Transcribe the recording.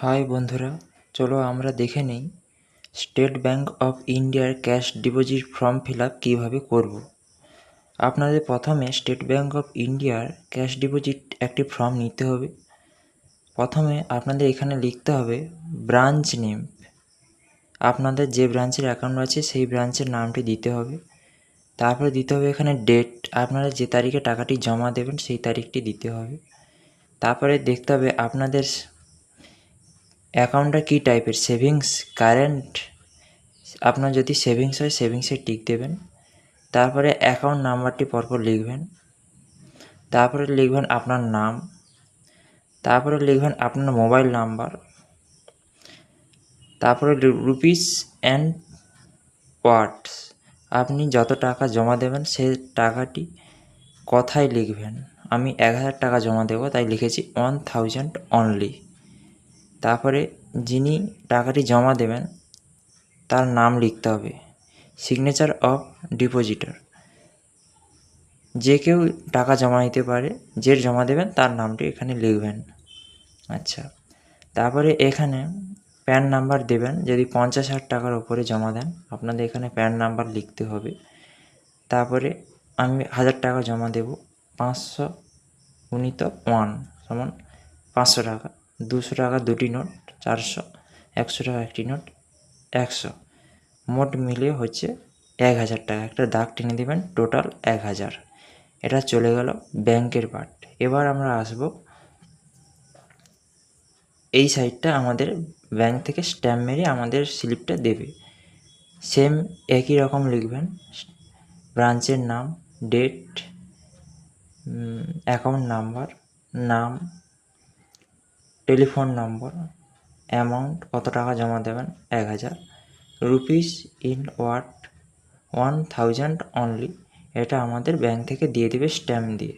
High বন্ধুরা, চলো আমরা দেখে নিই স্টেট ব্যাঙ্ক অফ ইন্ডিয়ার cash deposit form fill up কীভাবে করব। আপনাদের প্রথমে স্টেট ব্যাঙ্ক অফ ইন্ডিয়ার ক্যাশ ডিপোজিট একটি ফর্ম নিতে হবে। প্রথমে আপনাদের এখানে লিখতে হবে ব্রাঞ্চ নেম। আপনাদের যে ব্রাঞ্চের অ্যাকাউন্ট আছে সেই ব্রাঞ্চের নামটি দিতে হবে। তারপরে দিতে হবে এখানে ডেট, আপনারা যে তারিখে টাকাটি জমা দেবেন সেই তারিখটি দিতে হবে। তারপরে দেখতে হবে আপনাদের অ্যাকাউন্টটা কী টাইপের, সেভিংস, কারেন্ট। আপনার যদি সেভিংস হয় সেভিংসে টিক দেবেন। তারপরে অ্যাকাউন্ট নাম্বারটি পরপর লিখবেন। তারপরে লিখবেন আপনার নাম। তারপরে লিখবেন আপনার মোবাইল নাম্বার। তারপরে রুপিস অ্যান্ড ওয়াটস, আপনি যত টাকা জমা দেবেন সেই টাকাটি কথায় লিখবেন। আমি 1000 টাকা জমা দেবো তাই লিখেছি 1000 অনলি। তারপরে যিনি টাকাটি জমা দেবেন তার নাম লিখতে হবে, সিগনেচার অফ ডিপোজিটর। যে কেউ টাকা জমা নিতে পারে, যে জমা দেবেন তার নামটি এখানে লিখবেন। আচ্ছা, তারপরে এখানে প্যান নাম্বার দেবেন। যদি 50,000 টাকার ওপরে জমা দেন আপনাদের এখানে প্যান নাম্বার লিখতে হবে। তারপরে আমি 1000 টাকা জমা দেব। 500 গুণিত 1 সমান 500 টাকা। 200 টাকা দুটি নোট 400, 100 টাকা একটি নোট 100, মোট মিলিয়ে হচ্ছে 1000 টাকা। একটা দাগ টেনে দেবেন, টোটাল 1000। এটা চলে গেল ব্যাংকের পার্ট। এবার আমরা আসব এই সাইডটা, আমাদের ব্যাংক থেকে স্ট্যাম্প মেরে আমাদের স্লিপটা দেবে। সেম একই রকম লিখবেন, ব্রাঞ্চের নাম, ডেট, অ্যাকাউন্ট নাম্বার, নাম, টেলিফোন নম্বর, অ্যামাউন্ট কত টাকা জমা দেবেন 1000, রুপিস ইন ওয়াট 1000 অনলি। এটা আমাদের ব্যাংক থেকে দিয়ে দেবে স্ট্যাম্প দিয়ে।